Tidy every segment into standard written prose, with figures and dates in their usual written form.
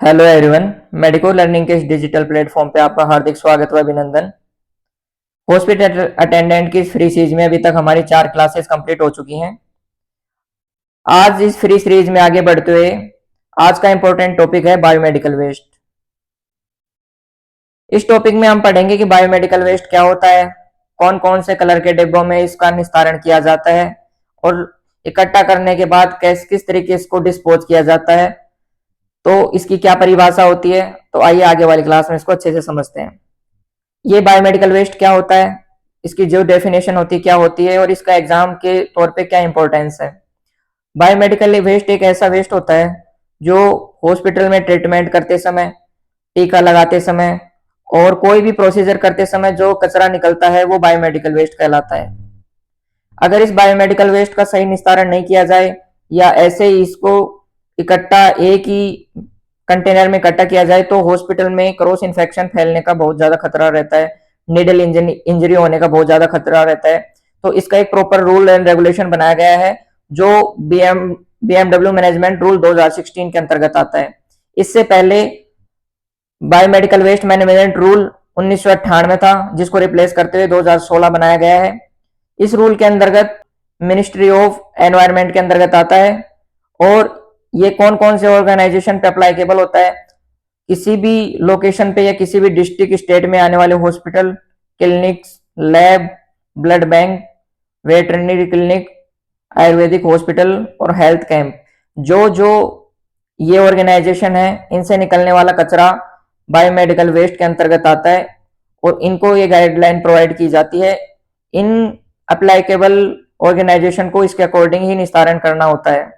Hello everyone. Medico learning के इस digital platform पे आपका हार्दिक स्वागत व अभिनंदन। हॉस्पिटल अटेंडेंट की इस फ्री सीरीज में अभी तक हमारी 4 क्लासेस कंप्लीट हो चुकी हैं। आज इस फ्री सीरीज में आगे बढ़ते हुए आज का इंपॉर्टेंट टॉपिक है बायोमेडिकल वेस्ट। इस टॉपिक में हम पढ़ेंगे कि बायोमेडिकल वेस्ट क्या होता है, कौन कौन से कलर के डिब्बों में इसका निस्तारण किया जाता है और इकट्ठा करने के बाद किस तरीके से इसको डिस्पोज किया जाता है, तो इसकी क्या परिभाषा होती है। तो आइए आगे वाली क्लास में इसको अच्छे से समझते हैं। ये बायोमेडिकल वेस्ट क्या होता है, इसकी जो डेफिनेशन होती है क्या होती है और इसका एग्जाम के तौर पे क्या इंपॉर्टेंस है। बायोमेडिकल वेस्ट एक ऐसा वेस्ट होता है जो हॉस्पिटल में ट्रीटमेंट करते समय, टीका लगाते समय और कोई भी प्रोसीजर करते समय जो कचरा निकलता है वो बायोमेडिकल वेस्ट कहलाता है। अगर इस बायोमेडिकल वेस्ट का सही निस्तारण नहीं किया जाए या ऐसे ही इसको इकट्ठा एक ही कंटेनर में इकट्ठा किया जाए तो हॉस्पिटल में क्रॉस इन्फेक्शन फैलने का बहुत ज्यादा खतरा रहता है, निडल इंजरी होने का बहुत ज्यादा खतरा रहता है। तो इसका एक प्रॉपर रूल एंड रेगुलेशन बनाया गया है जो बीएमडब्ल्यू मैनेजमेंट रूल 2016 के अंतर्गत आता है। इससे पहले बायोमेडिकल वेस्ट मैनेजमेंट रूल 1998 था जिसको रिप्लेस करते हुए 2016 बनाया गया है। इस रूल के अंतर्गत मिनिस्ट्री ऑफ एनवायरमेंट के अंतर्गत आता है और ये कौन कौन से ऑर्गेनाइजेशन पे अप्लाईकेबल होता है। किसी भी लोकेशन पे या किसी भी डिस्ट्रिक्ट स्टेट में आने वाले hospital, clinics, lab, blood bank, veterinary clinic, Ayurvedic hospital और हेल्थ कैंप, जो जो ये ऑर्गेनाइजेशन है इनसे निकलने वाला कचरा बायोमेडिकल वेस्ट के अंतर्गत आता है और इनको ये गाइडलाइन प्रोवाइड की जाती है। इन अप्लाईकेबल ऑर्गेनाइजेशन को इसके अकॉर्डिंग ही निस्तारण करना होता है।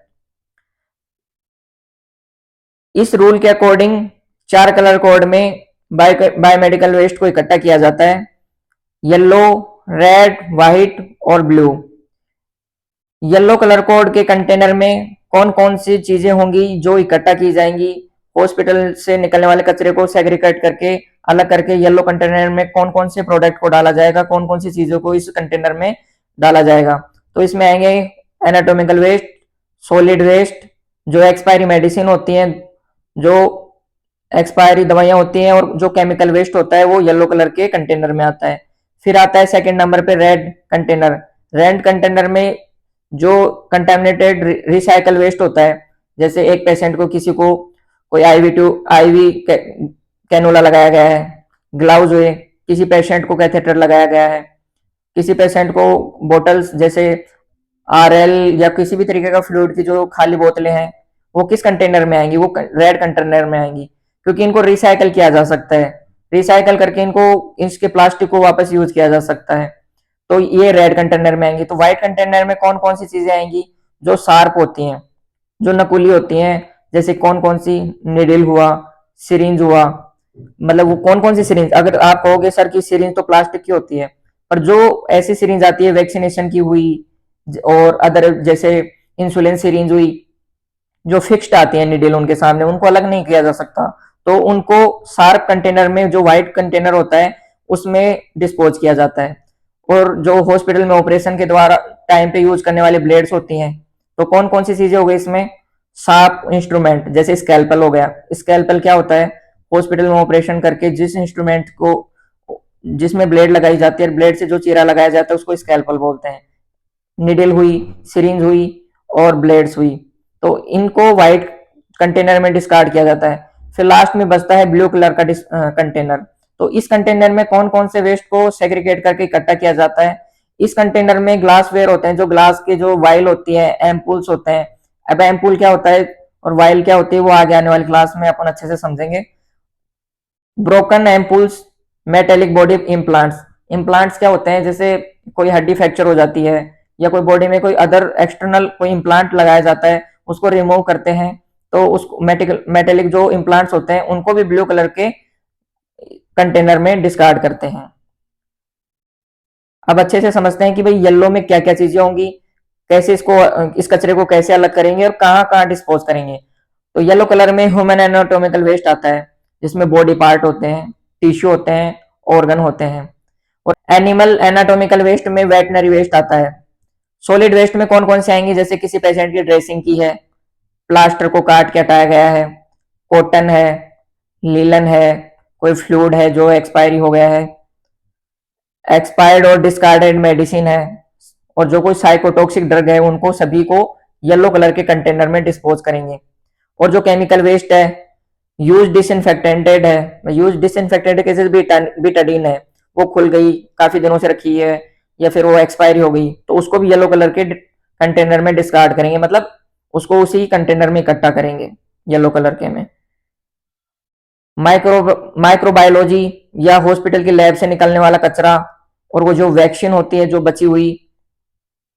इस रूल के अकॉर्डिंग 4 कलर कोड में बायोमेडिकल वेस्ट को इकट्ठा किया जाता है, येलो, रेड, व्हाइट और ब्लू। येलो कलर कोड के कंटेनर में कौन कौन सी चीजें होंगी जो इकट्ठा की जाएंगी, हॉस्पिटल से निकलने वाले कचरे को सेग्रीगेट करके अलग करके येलो कंटेनर में कौन कौन से प्रोडक्ट को डाला जाएगा, कौन कौन सी चीजों को इस कंटेनर में डाला जाएगा। तो इसमें आएंगे एनाटॉमिकल वेस्ट, सॉलिड वेस्ट, जो एक्सपायरी मेडिसिन होती हैं, जो एक्सपायरी दवाइयां होती हैं और जो केमिकल वेस्ट होता है वो येलो कलर के कंटेनर में आता है। फिर आता है सेकंड नंबर पे रेड कंटेनर। रेड कंटेनर में जो कंटेमिनेटेड रिसाइकल वेस्ट होता है, जैसे एक पेशेंट को किसी को कोई आईवी कैनुला लगाया गया है, ग्लव्स हुए, किसी पेशेंट को कैथेटर लगाया गया है, किसी पेशेंट को बोटल्स जैसे आरएल या किसी भी तरीके का फ्लूइड की जो खाली बोतलें हैं वो किस कंटेनर में आएंगी, वो रेड कंटेनर में आएंगी क्योंकि इनको रिसाइकल किया जा सकता है। रिसाइकल करके इनको इसके प्लास्टिक को वापस यूज किया जा सकता है, तो ये रेड कंटेनर में आएंगी। तो व्हाइट कंटेनर में कौन कौन सी चीजें आएंगी, जो शार्प होती हैं, जो नकुली होती हैं, जैसे कौन कौन सी, निडिल हुआ, सिरिंज हुआ। मतलब वो कौन कौन सी सिरिंज, अगर आप कहोगे सर की सिरिंज तो प्लास्टिक की होती है, पर जो ऐसी सिरिंज आती है वैक्सीनेशन की हुई और अदर जैसे इंसुलिन सिरिंज हुई, जो फिक्स्ड आती है निडिल उनके सामने, उनको अलग नहीं किया जा सकता। तो उनको शार्प कंटेनर में, जो व्हाइट कंटेनर होता है उसमें डिस्पोज किया जाता है। और जो हॉस्पिटल में ऑपरेशन के द्वारा टाइम पे यूज करने वाली ब्लेड्स होती हैं, तो कौन कौन सी चीजें हो गई इसमें, शार्प इंस्ट्रूमेंट, जैसे स्कैल्पल हो गया। स्कैल्पल क्या होता है, हॉस्पिटल में ऑपरेशन करके जिस इंस्ट्रूमेंट को, जिसमें ब्लेड लगाई जाती है, ब्लेड से जो चीरा लगाया जाता है उसको स्कैल्पल बोलते हैं। निडल हुई, सिरिंज हुई और ब्लेड्स हुई, तो इनको व्हाइट कंटेनर में डिस्कार्ड किया जाता है। फिर लास्ट में बचता है ब्लू कलर का कंटेनर। तो इस कंटेनर में कौन कौन से वेस्ट को सेग्रीगेट करके इकट्ठा किया जाता है। इस कंटेनर में ग्लास वेयर होते हैं, जो ग्लास के जो वाइल होती है, एम्पूल्स होते हैं। अब एम्पूल क्या होता है और वाइल क्या होती है वो आगे आने वाली क्लास में अपन अच्छे से समझेंगे। Broken ampoules, metallic body implants. Implants क्या होते हैं, जैसे कोई हड्डी फ्रैक्चर हो जाती है या कोई बॉडी में कोई अदर एक्सटर्नल कोई इम्प्लांट लगाया जाता है, उसको रिमूव करते हैं, तो उसको मेटेलिक जो इम्प्लांट्स होते हैं उनको भी ब्लू कलर के कंटेनर में डिस्कार्ड करते हैं। अब अच्छे से समझते हैं कि भाई येलो में क्या क्या चीजें होंगी, कैसे इसको, इस कचरे को कैसे अलग करेंगे और कहाँ कहाँ डिस्पोज करेंगे। तो येलो कलर में ह्यूमन एनाटॉमिकल वेस्ट आता है, जिसमें बॉडी पार्ट होते हैं, टिश्यू होते हैं, ऑर्गन होते हैं। और एनिमल एनाटॉमिकल वेस्ट में वेटनरी वेस्ट आता है। सॉलिड वेस्ट में कौन कौन से आएंगे, जैसे किसी पेशेंट की ड्रेसिंग की है, प्लास्टर को काट के हटाया गया है, कॉटन है, लीलन है, कोई फ्लूइड है जो एक्सपायरी हो गया है, एक्सपायर्ड और डिस्कार्डेड मेडिसिन है, और जो कोई साइकोटॉक्सिक ड्रग है उनको सभी को येलो कलर के कंटेनर में डिस्पोज करेंगे। और जो केमिकल वेस्ट है, यूज डिसइंफेक्टेंटेड है, यूज डिसइंफेक्टेंट केसेस बीटाडीन है, वो खुल गई, काफी दिनों से रखी है, या फिर वो एक्सपायरी हो गई, तो उसको भी येलो कलर के कंटेनर में डिस्कार्ड करेंगे, मतलब उसको उसी कंटेनर में इकट्ठा करेंगे येलो कलर के में। माइक्रोबायोलॉजी या हॉस्पिटल की लैब से निकलने वाला कचरा, और वो जो वैक्सीन होती है जो बची हुई,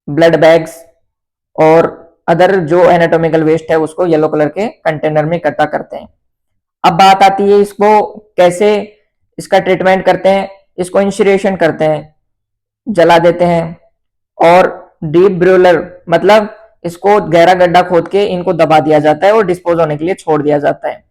ब्लड बैग्स और अदर जो एनाटॉमिकल वेस्ट है उसको येलो कलर के कंटेनर में इकट्ठा करते हैं। अब बात आती है इसको कैसे इसका ट्रीटमेंट करते हैं। इसको इंसिनेरेशन करते हैं, जला देते हैं, और डीप ब्रूलर मतलब इसको गहरा गड्ढा खोद के इनको दबा दिया जाता है और डिस्पोज होने के लिए छोड़ दिया जाता है।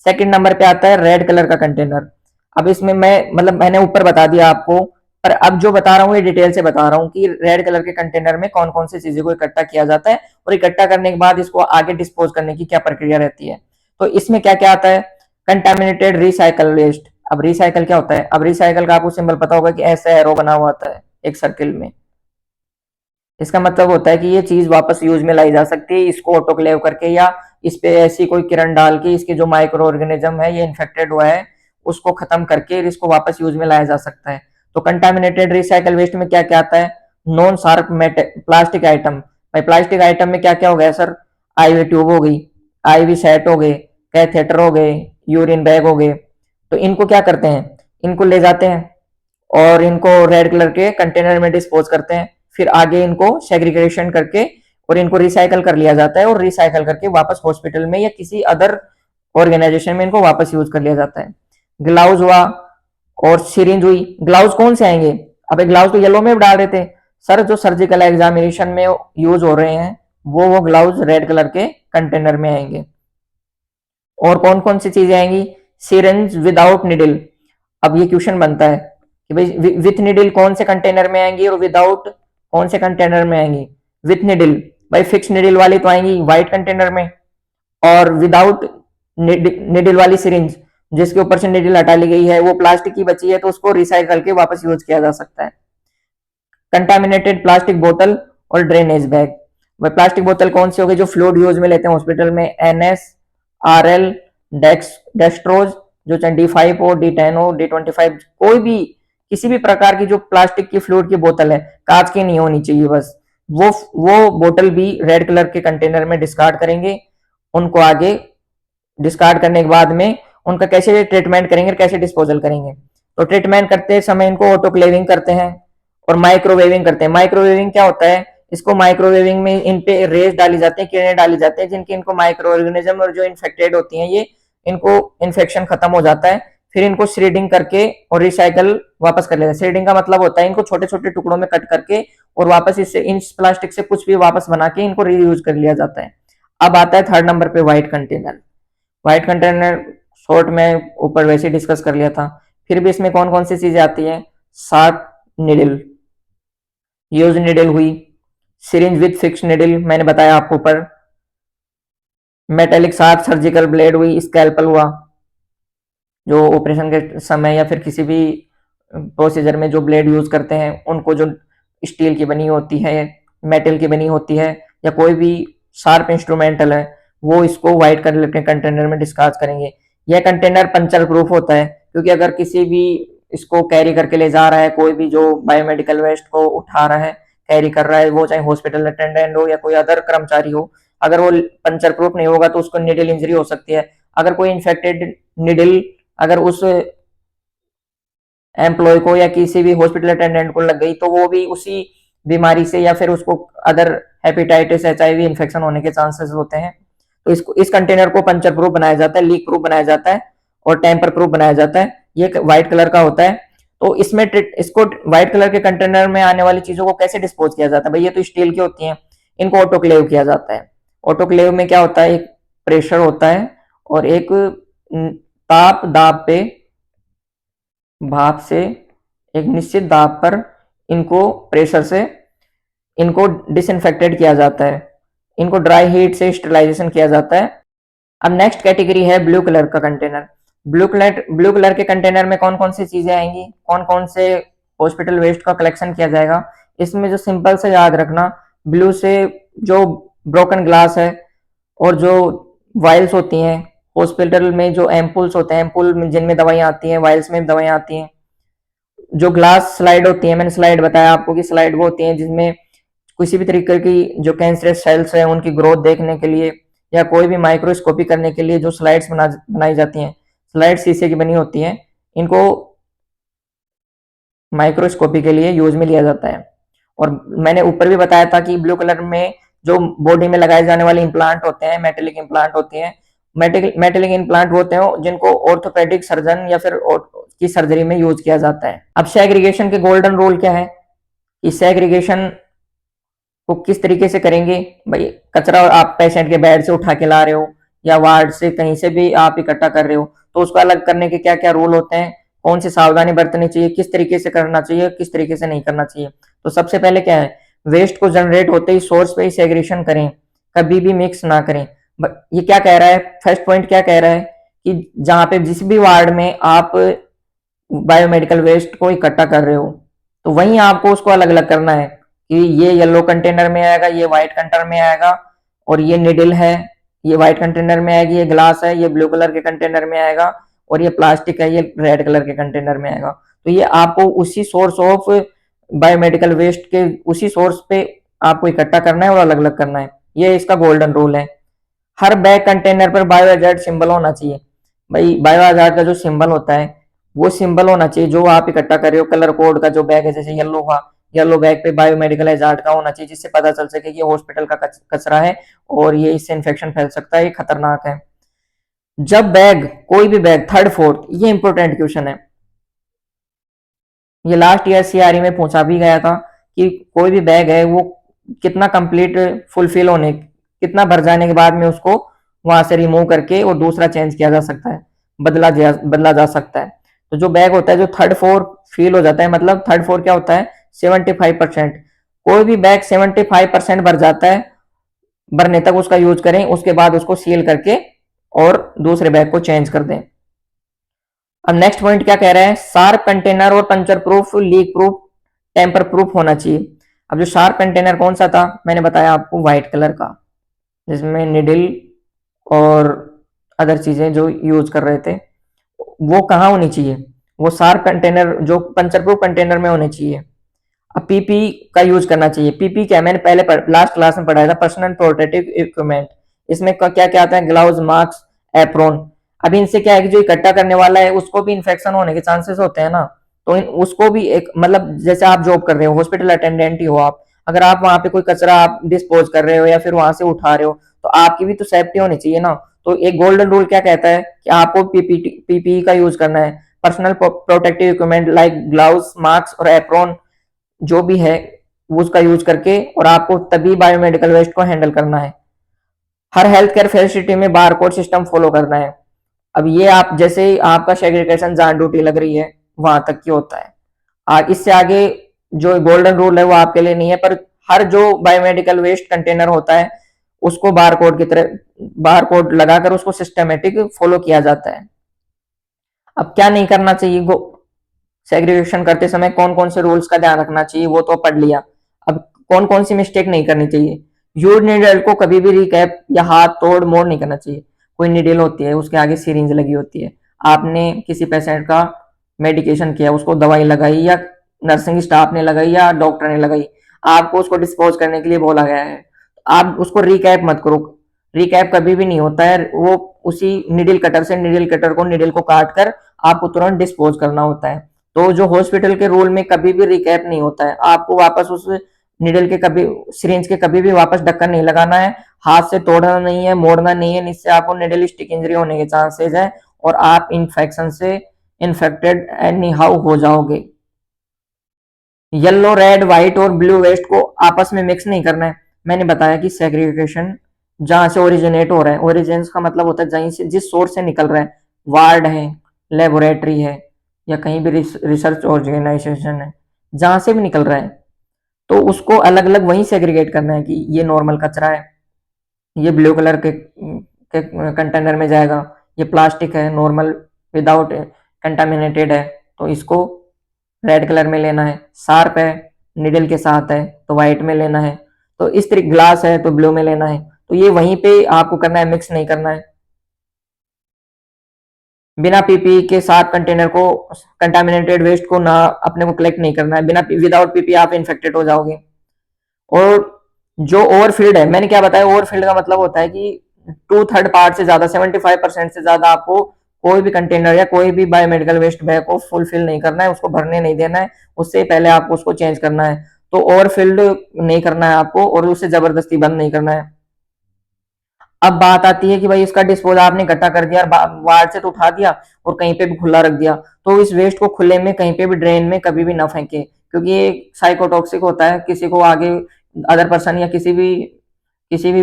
सेकंड नंबर पे आता है रेड कलर का कंटेनर। अब इसमें मैं मतलब मैंने ऊपर बता दिया आपको, पर अब जो बता रहा हूँ ये डिटेल से बता रहा हूँ कि रेड कलर के कंटेनर में कौन कौन सी चीजें को इकट्ठा किया जाता है और इकट्ठा करने के बाद इसको आगे डिस्पोज करने की क्या प्रक्रिया रहती है। तो इसमें क्या क्या आता है, कंटेमिनेटेड रिसाइकल वेस्ट। अब रिसाइकल क्या होता है, अब रिसाइकल का आपको सिंबल पता होगा कि ऐसा एरो बना हुआ आता है एक सर्किल में। इसका मतलब होता है कि ये चीज वापस यूज में लाई जा सकती है, इसको ऑटोक्लेव करके या इस पे ऐसी कोई किरण डाल के इसके जो माइक्रो ऑर्गेनिज्म है ये इन्फेक्टेड हुआ है उसको खत्म करके इसको वापस यूज में लाया जा सकता है। तो कंटामिनेटेड रिसाइकल वेस्ट में क्या क्या आता है, नॉन शार्प प्लास्टिक आइटम। भाई प्लास्टिक आइटम में क्या क्या हो गया सर, आईवी ट्यूब हो गई, आईवी सेट हो गए, कैथेटर हो गए, यूरिन बैग हो गए। तो इनको क्या करते हैं, इनको ले जाते हैं और इनको रेड कलर के कंटेनर में डिस्पोज करते हैं, फिर आगे इनको सेग्रीगेशन करके और इनको रिसाइकल कर लिया जाता है और रिसाइकल करके वापस हॉस्पिटल में या किसी अदर ऑर्गेनाइजेशन में इनको वापस यूज कर लिया जाता है। ग्लाउज हुआ और सिरिंज हुई। ग्लाउज कौन से आएंगे, अब ग्लाउज तो येलो में डाल रहे थे सर, जो सर्जिकल एग्जामिनेशन में यूज हो रहे हैं वो ग्लाउज रेड कलर के कंटेनर में आएंगे। और कौन कौन सी चीजें आएंगी, सिरिंज विदाउट निडल। अब ये क्वेश्चन बनता है कि भाई विथ निडल कौन से कंटेनर में आएंगी और विदाउट कौन से कंटेनर में आएंगी। विथ निडल भाई फिक्स निडल वाली तो आएंगी व्हाइट कंटेनर में, और विदाउट निडल वाली सिरिंज जिसके ऊपर से निडल हटा ली गई है वो प्लास्टिक की बची है तो उसको रिसाइकल के वापस यूज किया जा सकता है। कंटामिनेटेड प्लास्टिक बोतल और ड्रेनेज बैग। वह प्लास्टिक बोतल कौन सी होगी, जो फ्लूइड यूज में लेते हैं हॉस्पिटल में, एनएस, आरएल, डेक्स्ट्रोज, जो चाहे D5 हो, D10 हो, D25, कोई भी किसी भी प्रकार की जो प्लास्टिक की फ्लूइड की बोतल है, कांच की नहीं होनी चाहिए बस, वो बोतल भी रेड कलर के कंटेनर में डिस्कार्ड करेंगे। उनको आगे डिस्कार्ड करने के बाद में उनका कैसे ट्रीटमेंट करेंगे, कैसे डिस्पोजल करेंगे। तो ट्रीटमेंट करते समय इनको ऑटोक्लेविंग करते हैं और माइक्रोवेविंग करते हैं। माइक्रोवेविंग क्या होता है, इसको माइक्रोवेविंग में इन पे रेस डाली जाती है, किरणें डाली जाती है जिनकी इनको माइक्रो ऑर्गेनिज्म और जो इन्फेक्टेड होती हैं ये इनको इन्फेक्शन खत्म हो जाता है। फिर इनको श्रेडिंग करके और रिसाइकल वापस कर लेते हैं। श्रेडिंग का मतलब होता है इनको छोटे छोटे टुकड़ों में कट करके और वापस इससे इन प्लास्टिक से कुछ भी वापस बना के इनको रीयूज कर लिया जाता है। अब आता है थर्ड नंबर पे white container. White container short में ऊपर वैसे डिस्कस कर लिया था। फिर भी इसमें कौन कौन सी चीजें आती है, शार्प निडल, यूज निडल हुई, सिरिंज विथ फिक्स निडल मैंने बताया आपको ऊपर, मेटेलिक शार्प सर्जिकल ब्लेड हुई, स्कैल्पल हुआ जो ऑपरेशन के समय या फिर किसी भी प्रोसीजर में जो ब्लेड यूज करते हैं उनको, जो स्टील की बनी होती है, मेटल की बनी होती है, या कोई भी शार्प इंस्ट्रूमेंटल है, वो इसको व्हाइट कलर के कंटेनर में डिस्कार्ड करेंगे। यह कंटेनर पंचर प्रूफ होता है क्योंकि अगर किसी भी इसको कैरी करके ले जा रहा है, कोई भी जो बायोमेडिकल वेस्ट को उठा रहा है, कैरी कर रहा है, वो चाहे हॉस्पिटल अटेंडेंट हो या कोई अदर कर्मचारी हो, अगर वो पंचर प्रूफ नहीं होगा तो उसको निडल इंजरी हो सकती है। अगर कोई इन्फेक्टेड निडल अगर उस एम्प्लॉय को या किसी भी हॉस्पिटल अटेंडेंट को लग गई तो वो भी उसी बीमारी से या फिर उसको अदर हेपेटाइटिस, HIV इन्फेक्शन होने के चांसेस होते हैं। तो इसको इस कंटेनर को पंचर प्रूफ बनाया जाता है, लीक प्रूफ बनाया जाता है और टेम्पर प्रूफ बनाया जाता है। ये व्हाइट कलर का होता है। तो इसमें इसको व्हाइट कलर के कंटेनर में आने वाली चीजों को कैसे डिस्पोज किया जाता है, भाई ये तो स्टील की होती हैं, इनको ऑटोक्लेव किया जाता है। ऑटोक्लेव में क्या होता है, एक प्रेशर होता है और एक ताप दाब पे, भाप से एक निश्चित दाब पर इनको प्रेशर से इनको डिसइंफेक्टेड किया जाता है। इनको ड्राई हीट से स्टरलाइजेशन किया जाता है अब नेक्स्ट कैटेगरी है ब्लू कलर का कंटेनर। ब्लू कलर के कंटेनर में कौन कौन सी चीजें आएंगी, कौन कौन से हॉस्पिटल वेस्ट का कलेक्शन किया जाएगा। इसमें जो सिंपल से याद रखना, ब्लू से जो ब्रोकन ग्लास है और जो वायल्स होती हैं, हॉस्पिटल में जो एम्पुल्स होते हैं, एम्पुल में जिनमें दवाइयाँ आती हैं, वायल्स में दवाइयाँ आती हैं, जो ग्लास स्लाइड होती है, मैंने स्लाइड बताया आपको कि स्लाइड वो होती है जिसमें किसी भी तरीके की जो कैंसरस सेल्स है उनकी ग्रोथ देखने के लिए या कोई भी माइक्रोस्कोपी करने के लिए जो स्लाइड्स बनाई जाती हैं, स्लाइड शीशे की बनी होती हैं, इनको माइक्रोस्कोपी के लिए यूज में लिया जाता है। और मैंने ऊपर भी बताया था कि ब्लू कलर में जो बॉडी में लगाए जाने वाले इम्प्लांट होते हैं, मेटेलिक इम्प्लांट होते हैं, मेटेलिक इम्प्लांट होते हैं जिनको ऑर्थोपेडिक सर्जन या फिर की सर्जरी में यूज किया जाता है। अब सेग्रीगेशन के गोल्डन रूल क्या है कि सेग्रीगेशन को किस तरीके से करेंगे। भाई कचरा आप पेशेंट के बेड से उठा के ला रहे हो या वार्ड से कहीं से भी आप इकट्ठा कर रहे हो, तो उसको अलग करने के क्या क्या रूल होते हैं, कौन सी सावधानी बरतनी चाहिए, किस तरीके से करना चाहिए, किस तरीके से नहीं करना चाहिए। तो सबसे पहले क्या है, वेस्ट को जनरेट होते ही सोर्स पे ही सेग्रेशन करें, कभी भी मिक्स ना करें। ये क्या कह रहा है, फर्स्ट पॉइंट क्या कह रहा है कि जहां पे जिस भी वार्ड में आप बायोमेडिकल वेस्ट को इकट्ठा कर रहे हो तो वहीं आपको उसको अलग अलग करना है कि ये येलो कंटेनर में आएगा, ये व्हाइट कंटेनर में आएगा, और ये निडल है ये व्हाइट कंटेनर में आएगी, ये ग्लास है ये ब्लू कलर के कंटेनर में आएगा, और ये प्लास्टिक है ये रेड कलर के कंटेनर में आएगा। तो ये आपको उसी सोर्स ऑफ बायोमेडिकल वेस्ट के उसी सोर्स पे आपको इकट्ठा करना है और अलग अलग करना है। ये इसका गोल्डन रूल है। हर बैग कंटेनर पर बायोहजार्ड सिंबल होना चाहिए। भाई बायोहजार्ड का जो सिंबल होता है वो सिंबल होना चाहिए जो आप इकट्ठा कर रहे हो। कलर कोड का जो बैग है, जैसे येलो हुआ, येलो बैग पे बायोमेडिकल हजार्ड का होना चाहिए जिससे पता चल सके कि ये हॉस्पिटल का कचरा है और ये इससे इन्फेक्शन फैल सकता है, ये खतरनाक है। जब बैग, कोई भी बैग, थर्ड फोर्थ, ये इंपॉर्टेंट क्वेश्चन है, ये लास्ट ईयर सीआरई में पूछा भी गया था कि कोई भी बैग है वो कितना कंप्लीट फुलफिल होने, कितना भर जाने के बाद में उसको वहां से रिमूव करके और दूसरा चेंज किया जा सकता है, बदला जा सकता है। तो जो बैग होता है जो थर्ड फोर फील हो जाता है, मतलब थर्ड फोर क्या होता है, 75%। कोई भी बैग 75% भर जाता है, भरने तक उसका यूज करें, उसके बाद उसको सील करके और दूसरे बैग को चेंज कर दें। अब नेक्स्ट पॉइंट क्या कह रहा है, शार्प कंटेनर और puncture proof, leak proof, tamper proof होना चाहिए। अब जो शार्प कंटेनर कौन सा था, मैंने बताया आपको व्हाइट कलर का, जिसमें निडल और अदर चीजें जो यूज कर रहे थे, वो कहाँ होनी चाहिए, वो शार्प कंटेनर जो पंचर प्रूफ कंटेनर में होने चाहिए। अब पीपी का यूज करना चाहिए। पीपी क्या, मैंने पहले लास्ट क्लास में पढ़ाया था, पर्सनल प्रोटेक्टिव इक्विपमेंट। इसमें क्या क्या आता है, ग्लव्स, मास्क, एप्रोन। अब इनसे क्या है कि जो इकट्ठा करने वाला है उसको भी इन्फेक्शन होने के चांसेस होते हैं ना, तो उसको भी एक, मतलब जैसे आप जॉब कर रहे हो, हॉस्पिटल अटेंडेंट ही हो आप, अगर आप वहां पे कोई कचरा आप डिस्पोज कर रहे हो या फिर वहां से उठा रहे हो तो आपकी भी तो सेफ्टी होनी चाहिए ना। तो एक गोल्डन रूल क्या कहता है कि आपको पीपीई का यूज करना है, personal protective equipment like gloves, mask और एप्रोन जो भी है उसका यूज करके, और आपको तभी बायोमेडिकल वेस्ट को हैंडल करना है। हर हेल्थ केयर फैसिलिटी में बारकोड सिस्टम फॉलो करना है। अब ये आप जैसे ही आपका सेग्रीगेशन जहां ड्यूटी लग रही है वहां तक की होता है, इससे आगे जो गोल्डन रूल है वो आपके लिए नहीं है, पर हर जो बायोमेडिकल वेस्ट कंटेनर होता है उसको बारकोड की तरह बारकोड लगाकर उसको सिस्टमेटिक फॉलो किया जाता है। अब क्या नहीं करना चाहिए, सेग्रीगेशन करते समय कौन कौन से रूल्स का ध्यान रखना चाहिए वो तो पढ़ लिया। अब कौन कौन सी मिस्टेक नहीं करनी चाहिए, यूज नीडल को कभी भी रिकैप या हाथ तोड़ मोड़ नहीं करना चाहिए। कोई नीडल होती है उसके आगे सिरिंज लगी होती है, आपने किसी पेशेंट का मेडिकेशन किया, उसको दवाई लगाई या नर्सिंग स्टाफ ने लगाई या डॉक्टर ने लगाई, आपको उसको डिस्पोज करने के लिए बोला गया है, आप उसको रिकैप मत करो। रिकैप कभी भी नहीं होता है, वो उसी निडल कटर से निडल कटर को निडल को काट कर आपको तुरंत डिस्पोज करना होता है। तो जो हॉस्पिटल के रूल में कभी भी रिकैप नहीं होता है, आपको वापस उस निडल के कभी सिरिंज के कभी भी वापस ढक्कन नहीं लगाना है, हाथ से तोड़ना नहीं है, मोड़ना नहीं है, इससे आपको निडल स्टिक इंजरी होने के चांसेस है और आप इन्फेक्शन से इन्फेक्टेड एनी हाउ हो जाओगे। येलो, रेड, व्हाइट और ब्लू वेस्ट को आपस में मिक्स नहीं करना है। मैंने बताया कि सेग्रीगेशन जहां से ओरिजिनेट हो रहा है, ओरिजिन का मतलब होता है जहीं से, जिस सोर्स से निकल रहा है, वार्ड है, लेबोरेटरी है या कहीं भी रिसर्च ऑर्गेनाइजेशन है, जहां से भी निकल रहा है तो उसको अलग अलग वहीं सेग्रीगेट करना है कि ये नॉर्मल कचरा है, ये ब्लू कलर के के कंटेनर में जाएगा। ये प्लास्टिक है, नॉर्मल विदाउट कंटामिनेटेड है, तो इसको रेड कलर में लेना है। शार्प है, निडल के साथ है, तो व्हाइट में लेना है। तो इस तरीके ग्लास है तो ब्लू में लेना है। तो ये वहीं पे आपको करना है, मिक्स नहीं करना है। बिना पीपी के साथ कंटेनर को, कंटामिनेटेड वेस्ट को ना अपने को कलेक्ट नहीं करना है। बिना विदाउट पीपी आप इन्फेक्टेड हो जाओगे। और जो ओवरफिल्ड है, मैंने क्या बताया, ओवरफिल्ड का मतलब होता है कि 2/3 पार्ट से ज्यादा, 75% से ज्यादा आपको कोई भी कंटेनर या कोई भी बायोमेडिकल वेस्ट बैग को फुलफिल नहीं करना है, उसको भरने नहीं देना है। उससे पहले आपको उसको चेंज करना है। तो ओवरफिल्ड नहीं करना है आपको, और उसे जबरदस्ती बंद नहीं करना है। अब बात आती है कि भाई इसका डिस्पोज आपने इकट्ठा कर दिया, वार्ड से तो उठा दिया और कहीं पे भी खुला रख दिया, तो इस वेस्ट को खुले में कहीं पे भी ड्रेन में कभी भी ना फेंके, क्योंकि ये साइकोटॉक्सिक होता है। किसी को आगे अदर पर्सन या किसी भी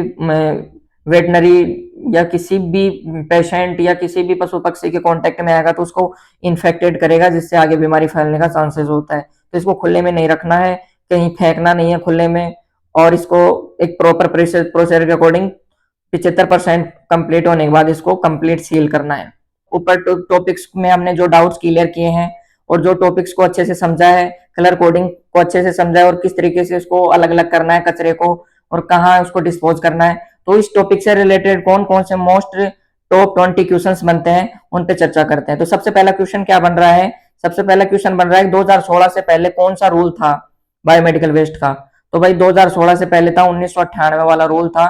वेटनरी या किसी भी पेशेंट या किसी भी पशु पक्षी के कांटेक्ट में आएगा तो उसको इन्फेक्टेड करेगा, जिससे आगे बीमारी फैलने का चांसेस होता है। तो इसको खुले में नहीं रखना है, कहीं फेंकना नहीं है खुले में, और इसको एक प्रॉपर प्रोसीजर के अकॉर्डिंग 75% कंप्लीट होने के बाद इसको कंप्लीट सील करना है। ऊपर टॉपिक्स में हमने जो डाउट्स क्लियर किए हैं और जो टॉपिक्स को अच्छे से समझा है, कलर कोडिंग को अच्छे से समझा है और किस तरीके से इसको अलग अलग करना है कचरे को, और कहाँ उसको डिस्पोज करना है, तो इस टॉपिक से रिलेटेड कौन कौन से मोस्ट टॉप 20 क्वेश्चंस बनते हैं उन पे चर्चा करते हैं। तो सबसे पहला क्वेश्चन क्या बन रहा है, सबसे पहला क्वेश्चन बन रहा है 2016 से पहले कौन सा रूल था बायोमेडिकल वेस्ट का। तो भाई 2016 से पहले था 1998 वाला रूल था।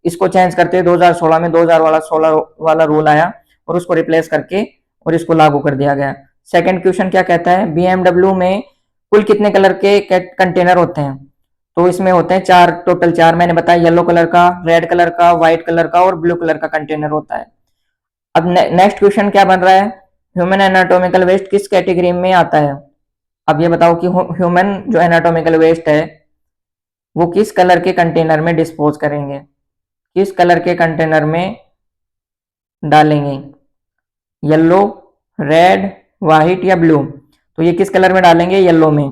इसको चेंज करते हुए 2016 में 2016 वाला रूल आया और उसको रिप्लेस करके और इसको लागू कर दिया गया। सेकंड क्वेश्चन क्या कहता है, बीएमडब्ल्यू में कुल कितने कलर के कंटेनर होते हैं। तो इसमें होते हैं चार, टोटल चार। मैंने बताया येलो कलर का, रेड कलर का, व्हाइट कलर का और ब्लू कलर का कंटेनर होता है। अब नेक्स्ट क्वेश्चन क्या बन रहा है, ह्यूमन एनाटोमिकल वेस्ट किस कैटेगरी में आता है। अब ये बताओ कि ह्यूमन जो एनाटोमिकल वेस्ट है वो किस कलर के कंटेनर में डिस्पोज करेंगे, किस कलर के कंटेनर में डालेंगे, येलो, रेड, व्हाइट या ब्लू। तो ये किस कलर में डालेंगे, येलो में।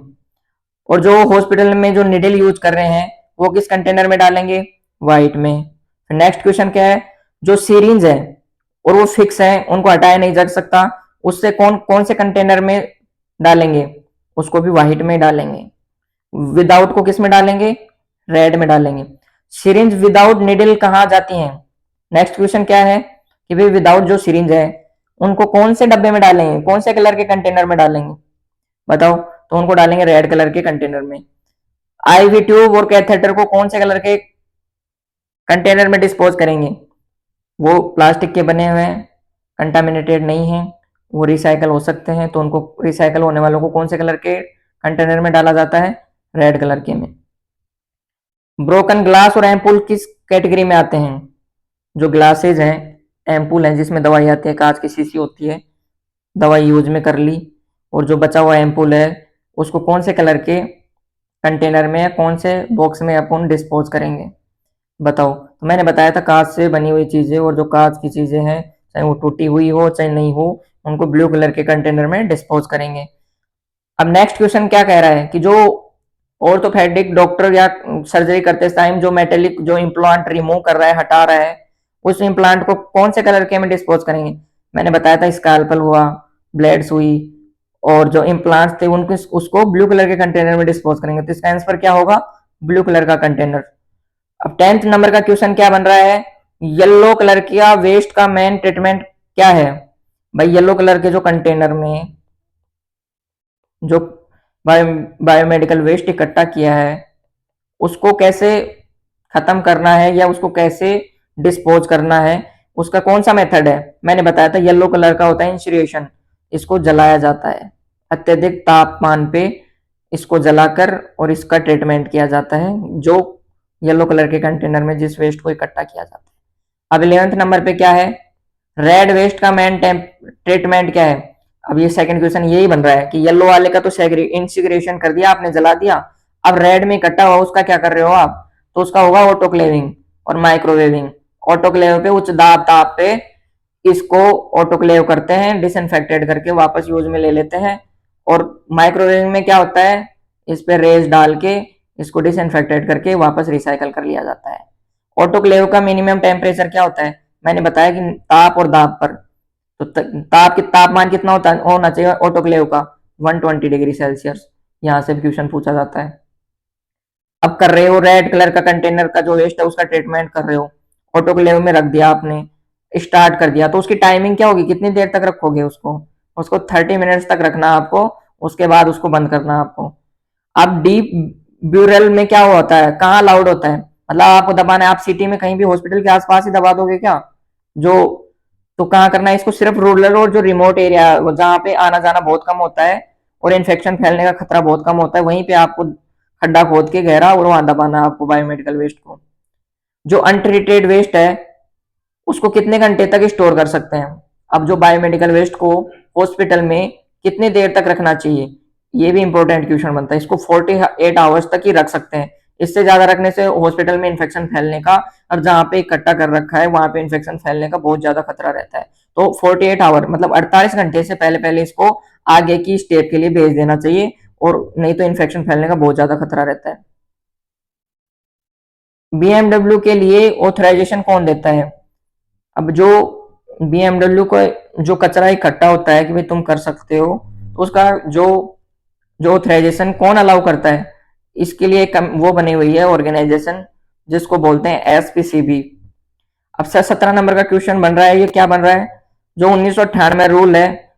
और जो हॉस्पिटल में जो निडल यूज कर रहे हैं वो किस कंटेनर में डालेंगे, व्हाइट में। नेक्स्ट क्वेश्चन क्या है, जो सीरिंज है और वो फिक्स है, उनको हटाया नहीं जा सकता, उससे कौन कौन से कंटेनर में डालेंगे, उसको भी व्हाइट में डालेंगे। विदाउट को किस में डालेंगे, रेड में डालेंगे। सिरिंज विदाउट निडल कहाँ जाती हैं। नेक्स्ट क्वेश्चन क्या है कि भाई विदाउट जो सिरिंज है उनको कौन से डब्बे में डालेंगे, कौन से कलर के कंटेनर में डालेंगे, बताओ। तो उनको डालेंगे रेड कलर के कंटेनर में। आईवी ट्यूब और कैथेटर को कौन से कलर के कंटेनर में डिस्पोज करेंगे, वो प्लास्टिक के बने हुए हैं, कंटामिनेटेड नहीं है, वो रिसाइकल हो सकते हैं, तो उनको रिसाइकल होने वालों को कौन से कलर के कंटेनर में डाला जाता है, रेड कलर के में। ब्रोकन ग्लास और एम्पूल किस कैटेगरी में आते हैं, जो ग्लासेज हैं, एम्पूल हैं जिसमें दवाई आती है, कांच की शीशी होती है, दवाई यूज में कर ली, और जो बचा हुआ एम्पूल है उसको कौन से कलर के कंटेनर में या कौन से बॉक्स में अपन डिस्पोज करेंगे, बताओ। तो मैंने बताया था कांच से बनी हुई चीजें, और जो कांच की चीजें हैं चाहे वो टूटी हुई हो चाहे नहीं हो, उनको ब्लू कलर के कंटेनर में डिस्पोज करेंगे। अब नेक्स्ट क्वेश्चन क्या कह रहा है कि जो ऑर्थोपेडिक डॉक्टर या सर्जरी करते टाइम जो मेटेलिक जो इम्प्लांट रिमूव कर रहा है, हटा रहा है, उस इम्प्लांट को कौन से कलर के में डिस्पोज करेंगे। मैंने बताया था स्कैल्पल हुआ, ब्लेड्स हुई, और जो इम्प्लांट्स थे उनको उसको ब्लू कलर के कंटेनर में डिस्पोज करेंगे। तो इसका आंसर क्या होगा, ब्लू कलर का कंटेनर। अब 10th नंबर का क्वेश्चन क्या बन रहा है, येलो कलर का वेस्ट का मेन ट्रीटमेंट क्या है। भाई येलो कलर के जो कंटेनर में जो बायोमेडिकल वेस्ट इकट्ठा किया है उसको कैसे खत्म करना है या उसको कैसे डिस्पोज करना है, उसका कौन सा मेथड है। मैंने बताया था येलो कलर का होता है इंसिनेरेशन, इसको जलाया जाता है अत्यधिक तापमान पे, इसको जलाकर और इसका ट्रीटमेंट किया जाता है जो येलो कलर के कंटेनर में जिस वेस्ट को इकट्ठा किया जाता है। अब 11th नंबर पे क्या है, रेड वेस्ट का मेन ट्रीटमेंट क्या है। अब ये सेकंड क्वेश्चन यही बन रहा है कि येलो वाले का तो इंसिग्रेशन कर दिया आपने, जला दिया, अब रेड में इकट्ठा हुआ उसका क्या कर रहे हो आप, तो उसका होगा ऑटोक्लेविंग और माइक्रोवेविंग। ऑटोक्लेव पे उच्च दाब ताप पे इसको ऑटोक्लेव करते हैं, डिसइंफेक्टेड करके वापस यूज में ले लेते हैं। और माइक्रोवेविंग में क्या होता है, इस पे रेज डाल के इसको डिसइंफेक्टेड करके वापस रिसाइकल कर लिया जाता है। ऑटोक्लेव का मिनिमम टेम्परेचर क्या होता है, मैंने बताया कि ताप और दाब पर। तो तापमान कितना होना चाहिए ऑटोक्लेव का? 120 डिग्री सेल्सियस। यहाँ से भी क्वेश्चन पूछा जाता है। अब कर रहे हो रेड कलर का कंटेनर का जो वेस्ट है उसका ट्रीटमेंट कर रहे हो, ऑटोक्लेव में रख दिया आपने, स्टार्ट कर दिया, तो उसकी टाइमिंग क्या होगी, कितनी देर तक रखोगे उसको? उसको 30 मिनट्स तक रखना आपको, उसके बाद उसको बंद करना आपको। अब डीप ब्यूरल में क्या होता है, कहाँ अलाउड होता है, मतलब आपको दबाना है, आप सिटी में कहीं भी हॉस्पिटल के आसपास ही दबा दोगे क्या? जो तो कहाँ करना है इसको, सिर्फ रूरल और जो रिमोट एरिया जहाँ पे आना जाना बहुत कम होता है और इन्फेक्शन फैलने का खतरा बहुत कम होता है, वहीं पे आपको खड्डा खोद के गहरा और वहां दबाना है आपको बायोमेडिकल वेस्ट को। जो अनट्रीटेड वेस्ट है उसको कितने घंटे तक स्टोर कर सकते हैं? अब जो बायोमेडिकल वेस्ट को हॉस्पिटल में कितने देर तक रखना चाहिए, ये भी इंपॉर्टेंट क्वेश्चन बनता है। इसको 48 आवर्स तक ही रख सकते हैं, इससे ज्यादा रखने से हॉस्पिटल में इन्फेक्शन फैलने का और जहां पे इकट्ठा कर रखा है वहां पे इन्फेक्शन फैलने का बहुत ज्यादा खतरा रहता है। तो 48 आवर मतलब 48 घंटे से पहले पहले इसको आगे की स्टेप के लिए भेज देना चाहिए, और नहीं तो इन्फेक्शन फैलने का बहुत ज्यादा खतरा रहता है। बीएमडब्ल्यू के लिए ऑथराइजेशन कौन देता है? अब जो बीएमडब्ल्यू को जो कचरा इकट्ठा होता है कि भाई तुम कर सकते हो, तो उसका जो जो ऑथराइजेशन कौन अलाउ करता है, इसके लिए एक वो बनी हुई है ऑर्गेनाइजेशन जिसको बोलते हैं एसपीसीबी। अब सर 17 नंबर का क्वेश्चन बन रहा है, ये क्या बन रहा है, जो 1998 रूल है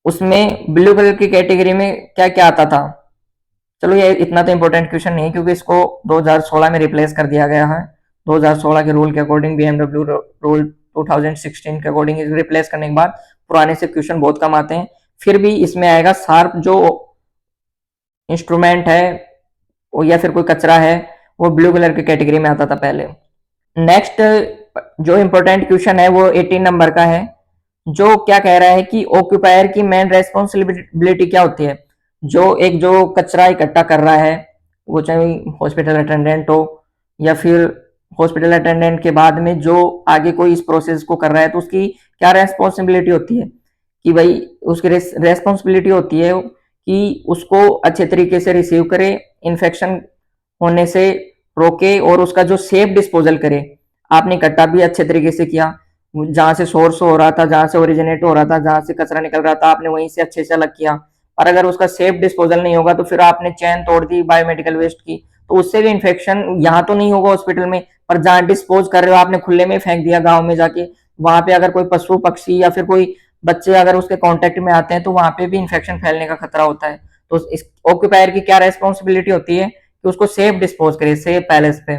उसमें ब्लू कलर की कैटेगरी में क्या क्या आता था? चलो ये इतना तो इंपॉर्टेंट क्वेश्चन नहीं है क्योंकि इसको 2016 में रिप्लेस कर दिया गया है। 2016 के रूल के अकॉर्डिंग बीएमडब्ल्यू रूल 2016 के अकॉर्डिंग रिप्लेस करने के बाद पुराने से क्वेश्चन बहुत कम आते हैं। फिर भी इसमें आएगा शार्प जो इंस्ट्रूमेंट है या फिर कोई कचरा है, वो ब्लू कलर की कैटेगरी में आता था पहले। नेक्स्ट जो इंपॉर्टेंट क्वेश्चन है वो 18 नंबर का है, जो क्या कह रहा है कि ऑक्यूपायर की मेन रेस्पॉन्सिबिलिटी क्या होती है? जो कचरा इकट्ठा कर रहा है, वो चाहे हॉस्पिटल अटेंडेंट हो या फिर हॉस्पिटल अटेंडेंट के बाद में जो आगे कोई इस प्रोसेस को कर रहा है, तो उसकी क्या रेस्पॉन्सिबिलिटी होती है? कि भाई उसकी रेस्पॉन्सिबिलिटी होती है कि उसको अच्छे तरीके से रिसीव करे, इन्फेक्शन होने से रोके और उसका जो सेफ डिस्पोजल करे। आपने इकट्ठा भी अच्छे तरीके से किया, जहां से सोर्स हो रहा था, जहां से ओरिजिनेट हो रहा था, जहां से कचरा निकल रहा था, आपने वहीं से अच्छे से अलग किया। और अगर उसका सेफ डिस्पोजल नहीं होगा तो फिर आपने चैन तोड़ दी बायोमेडिकल वेस्ट की, तो उससे भी इन्फेक्शन यहाँ तो नहीं होगा हॉस्पिटल में, पर जहां डिस्पोज कर रहे हो आपने खुले में फेंक दिया गाँव में जाके, वहां पे अगर कोई पशु पक्षी या फिर कोई बच्चे अगर उसके कांटेक्ट में आते हैं तो वहां पे भी इन्फेक्शन फैलने का खतरा होता है। तो इस ऑक्यूपायर की क्या रेस्पॉन्सिबिलिटी होती है कि उसको सेफ डिस्पोज करे, सेफ पैलेस पे।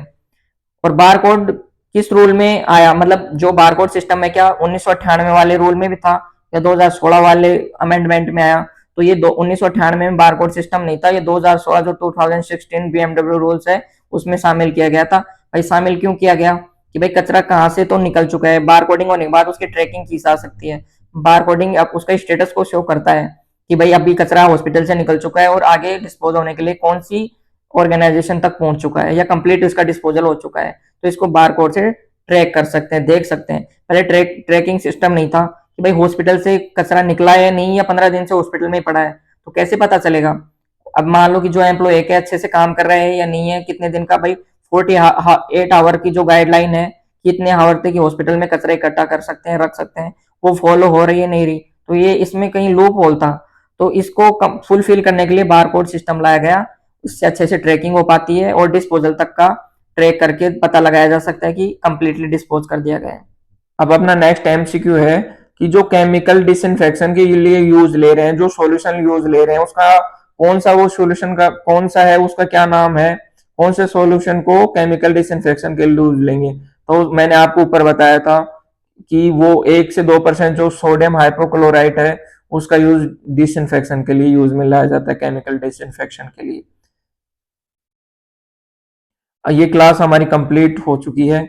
और बारकोड किस रूल में आया, मतलब जो बारकोड सिस्टम है क्या 1998 वाले रूल में भी था या 2016 वाले अमेंडमेंट में आया? तो ये 1998 में बारकोड सिस्टम नहीं था, ये 2016 जो 2016 बीएमडब्ल्यू रूल्स है उसमें शामिल किया गया था। भाई शामिल क्यों किया गया कि भाई कचरा कहाँ से तो निकल चुका है, बारकोडिंग होने के बाद उसकी ट्रैकिंग की जा सकती है। बारकोडिंग अब उसका स्टेटस को शो करता है कि भाई अभी कचरा हॉस्पिटल से निकल चुका है और आगे डिस्पोज होने के लिए कौन सी ऑर्गेनाइजेशन तक पहुंच चुका है या कंप्लीट उसका डिस्पोजल हो चुका है। तो इसको बारकोड से ट्रैक कर सकते हैं, देख सकते हैं। पहले ट्रैकिंग सिस्टम नहीं था कि भाई हॉस्पिटल से कचरा निकला है नहीं या 15 दिन से हॉस्पिटल में ही पड़ा है, तो कैसे पता चलेगा? अब मान लो कि जो एम्प्लॉय है अच्छे से काम कर रहे हैं या नहीं है, कितने दिन का, भाई 48 आवर की जो गाइडलाइन है कितने आवर तक हॉस्पिटल में कचरा इकट्ठा कर सकते हैं, रख सकते हैं, वो फॉलो हो रही है नहीं रही, तो ये इसमें कहीं लूप होल था। तो इसको फुलफिल करने के लिए बारकोड सिस्टम लाया गया, इससे अच्छे से ट्रैकिंग हो पाती है और डिस्पोजल तक का ट्रैक करके पता लगाया जा सकता है कि कंप्लीटली डिस्पोज कर दिया गया है। अब अपना नेक्स्ट एमसीक्यू है कि जो केमिकल डिसइंफेक्शन के लिए यूज ले रहे हैं, जो सॉल्यूशन यूज ले रहे हैं, उसका कौन सा वो सॉल्यूशन का कौन सा है, उसका क्या नाम है, कौन से सॉल्यूशन को केमिकल डिसइंफेक्शन के लिए यूज लेंगे? तो मैंने आपको ऊपर बताया था कि वो 1 से 2% जो सोडियम हाइपोक्लोराइट है उसका यूज डिसइंफेक्शन के लिए यूज में लाया जाता है, केमिकल डिसइंफेक्शन के लिए। ये क्लास हमारी कंप्लीट हो चुकी है।